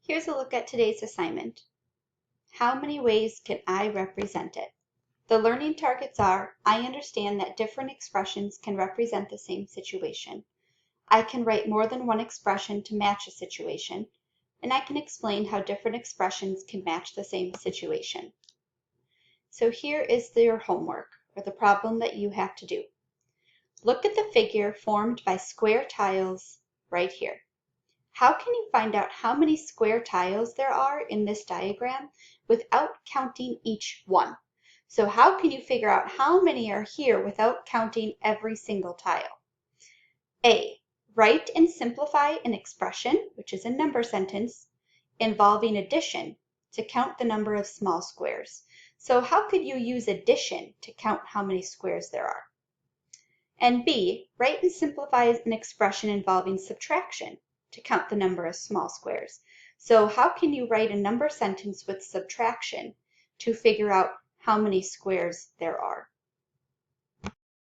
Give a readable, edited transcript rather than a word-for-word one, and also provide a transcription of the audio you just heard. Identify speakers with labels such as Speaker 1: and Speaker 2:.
Speaker 1: Here's a look at today's assignment. How many ways can I represent it? The learning targets are, I understand that different expressions can represent the same situation. I can write more than one expression to match a situation, and I can explain how different expressions can match the same situation. So here is your homework, or the problem that you have to do. Look at the figure formed by square tiles right here. How can you find out how many square tiles there are in this diagram without counting each one? So how can you figure out how many are here without counting every single tile? A, write and simplify an expression, which is a number sentence, involving addition to count the number of small squares. So how could you use addition to count how many squares there are? And B, write and simplify an expression involving subtraction to count the number of small squares. So how can you write a number sentence with subtraction to figure out how many squares there are?